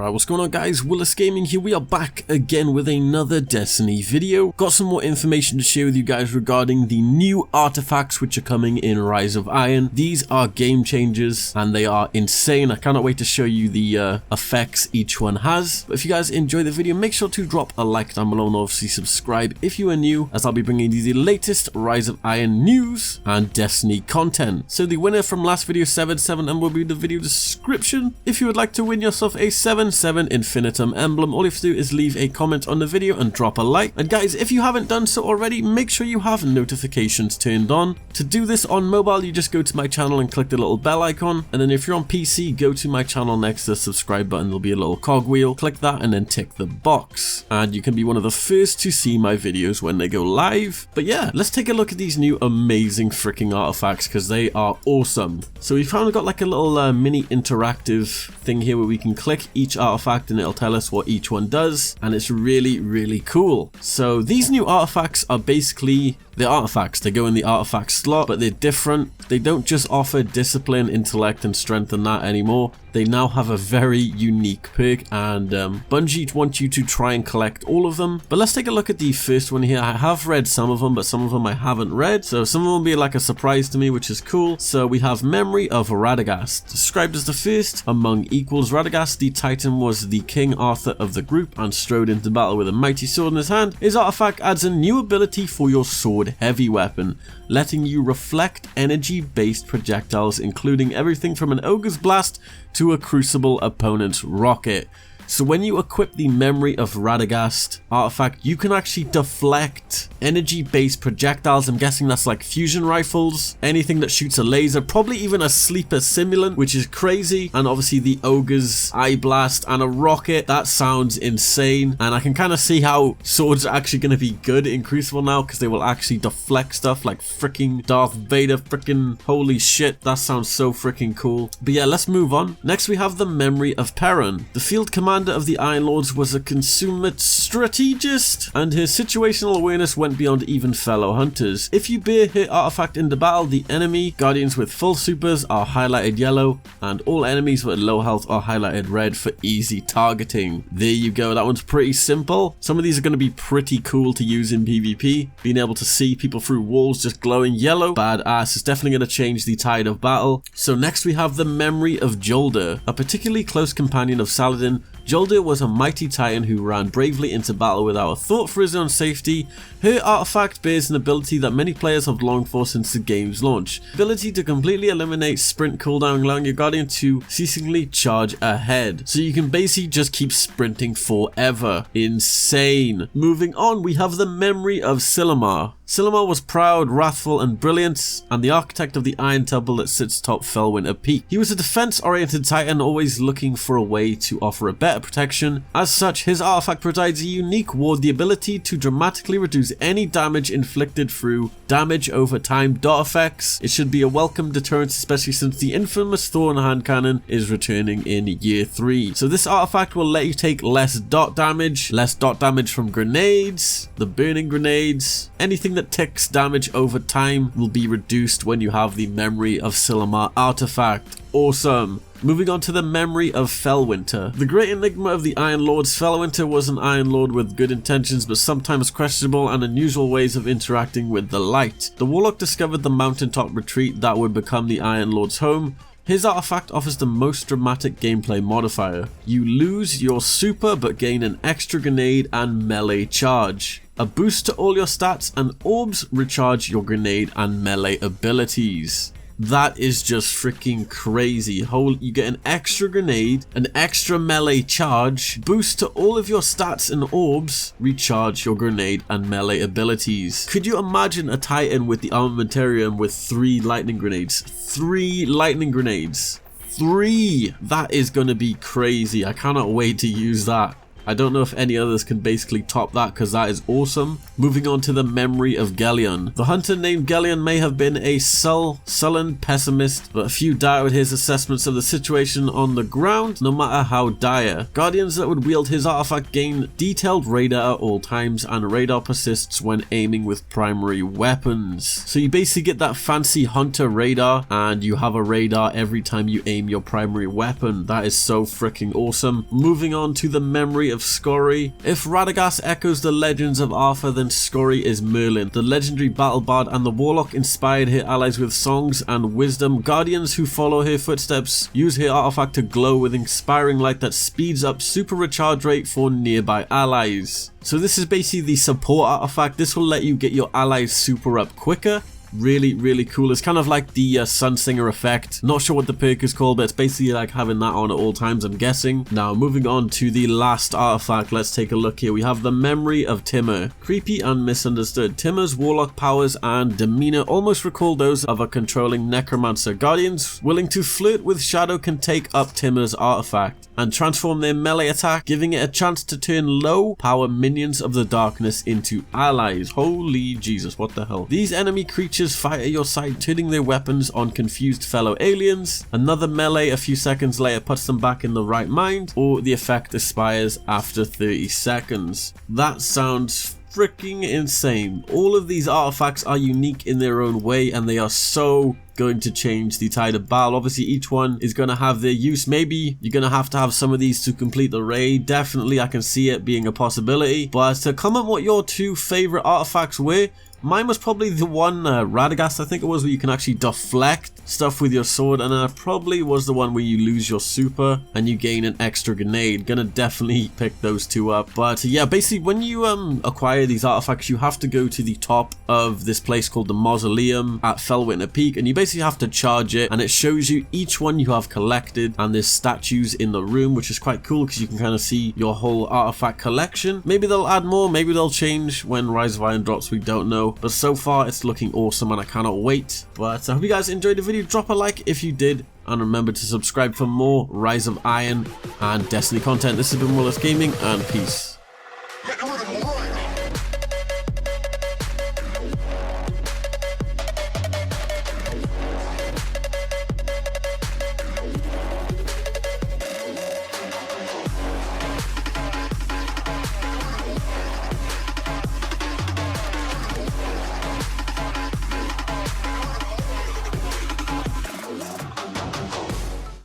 Alright, what's going on guys, Willis Gaming here. We are back again with another Destiny video. Got some more information to share with you guys regarding the new artifacts which are coming in Rise of Iron. These are game changers and they are insane. I cannot wait to show you the effects each one has. But if you guys enjoy the video, make sure to drop a like down below and obviously subscribe if you are new, as I'll be bringing you the latest Rise of Iron news and Destiny content. So the winner from last video 7-7 and will be in the video description. If you would like to win yourself a 7-7 infinitum emblem, all you have to do is leave a comment on the video and drop a like. And guys, if you haven't done so already, make sure you have notifications turned on. To do this on mobile, you just go to my channel and click the little bell icon, and then if you're on PC, go to my channel next to the subscribe button. There'll be a little cogwheel, click that and then tick the box, and you can be one of the first to see my videos when they go live. But yeah, let's take a look at these new amazing freaking artifacts because they are awesome. So we've kind of got like a little mini interactive thing here where we can click each artifact and it'll tell us what each one does, and it's really cool. So these new artifacts are basically the artifacts. They go in the artifact slot, but they're different. They don't just offer discipline, intellect and strength and that anymore. They now have a very unique perk, and Bungie want you to try and collect all of them. But let's take a look at the first one here. I have read some of them, but some of them I haven't read, so some of them will be like a surprise to me, which is cool. So we have Memory of Radagast. Described as the first among equals, Radagast the Titan was the King Arthur of the group and strode into battle with a mighty sword in his hand. His artifact adds a new ability for your sword heavy weapon, letting you reflect energy-based projectiles, including everything from an ogre's blast to a crucible opponent's rocket. So when you equip the Memory of Radagast artifact, you can actually deflect energy-based projectiles. I'm guessing that's like fusion rifles, anything that shoots a laser, probably even a sleeper simulant, which is crazy. And obviously the ogre's eye blast and a rocket. That sounds insane. And I can kind of see how swords are actually going to be good in Crucible now, because they will actually deflect stuff like freaking Darth Vader. Freaking holy shit, that sounds so freaking cool. But yeah, let's move on. Next we have the Memory of Paran. The field commander of the Iron Lords was a consummate strategist, and his situational awareness went beyond even fellow hunters. If you bear her artifact in the battle, the enemy guardians with full supers are highlighted yellow, and all enemies with low health are highlighted red for easy targeting. There you go, that one's pretty simple. Some of these are going to be pretty cool to use in PvP. Being able to see people through walls just glowing yellow, badass. It's definitely going to change the tide of battle. So next we have the Memory of Jolder, a particularly close companion of Saladin. Jolder was a mighty titan who ran bravely into battle without a thought for his own safety. Her artifact bears an ability that many players have longed for since the game's launch. Ability to completely eliminate sprint cooldown, allowing your guardian to ceasingly charge ahead. So you can basically just keep sprinting forever. Insane. Moving on, we have the Memory of Scylla. Scylla was proud, wrathful and brilliant, and the architect of the Iron Temple that sits atop Felwinter Peak. He was a defense-oriented titan, always looking for a way to offer a better protection. As such, his artifact provides a unique ward, the ability to dramatically reduce any damage inflicted through damage over time dot effects. It should be a welcome deterrent, especially since the infamous Thorn hand cannon is returning in year 3. So this artifact will let you take less dot damage from grenades, the burning grenades, anything that ticks damage over time will be reduced when you have the Memory of Scylla artifact. Awesome. Moving on to the Memory of Felwinter. The great enigma of the Iron Lords, Felwinter was an Iron Lord with good intentions but sometimes questionable and unusual ways of interacting with the light. The Warlock discovered the mountaintop retreat that would become the Iron Lord's home. His artifact offers the most dramatic gameplay modifier. You lose your super but gain an extra grenade and melee charge. A boost to all your stats, and orbs recharge your grenade and melee abilities. That is just freaking crazy. You get an extra grenade, an extra melee charge, boost to all of your stats and orbs, recharge your grenade and melee abilities. Could you imagine a Titan with the armamentarium with 3 lightning grenades? 3 lightning grenades. 3! That is going to be crazy. I cannot wait to use that. I don't know if any others can basically top that, because that is awesome. Moving on to the Memory of Galleon. The hunter named Galleon may have been a sullen pessimist, but a few doubted his assessments of the situation on the ground, no matter how dire. Guardians that would wield his artifact gain detailed radar at all times, and radar persists when aiming with primary weapons. So you basically get that fancy hunter radar, and you have a radar every time you aim your primary weapon. That is so freaking awesome. Moving on to the Memory of Scylla. If Radagast echoes the legends of Arthur, then Scylla is Merlin, the legendary battle bard, and the warlock inspired her allies with songs and wisdom. Guardians who follow her footsteps use her artifact to glow with inspiring light that speeds up super recharge rate for nearby allies. So this is basically the support artifact. This will let you get your allies super up quicker. Really cool. It's kind of like the Sunsinger effect. Not sure what the perk is called, but it's basically like having that on at all times, I'm guessing. Now, moving on to the last artifact, let's take a look here. We have the Memory of Timur. Creepy and misunderstood. Timur's warlock powers and demeanor almost recall those of a controlling necromancer. Guardians willing to flirt with Shadow can take up Timur's artifact and transform their melee attack, giving it a chance to turn low power minions of the darkness into allies. Holy Jesus, what the hell. These enemy creatures fight at your side, turning their weapons on confused fellow aliens. Another melee a few seconds later puts them back in the right mind, or the effect expires after 30 seconds. That sounds freaking insane. All of these artifacts are unique in their own way, and they are so going to change the tide of battle. Obviously, each one is going to have their use. Maybe you're going to have some of these to complete the raid. Definitely, I can see it being a possibility. But to comment what your two favorite artifacts were, mine was probably the one, Radagast, I think it was, where you can actually deflect stuff with your sword, and probably was the one where you lose your super and you gain an extra grenade. Gonna definitely pick those two up. But yeah, basically when you acquire these artifacts, you have to go to the top of this place called the Mausoleum at Fellwinter Peak, and you basically have to charge it, and it shows you each one you have collected, and there's statues in the room, which is quite cool because you can kind of see your whole artifact collection. Maybe they'll add more, maybe they'll change when Rise of Iron drops, we don't know. But so far it's looking awesome and I cannot wait. But I hope you guys enjoyed the video. Drop a like if you did, and remember to subscribe for more Rise of Iron and Destiny content. This has been Willis Gaming, and peace.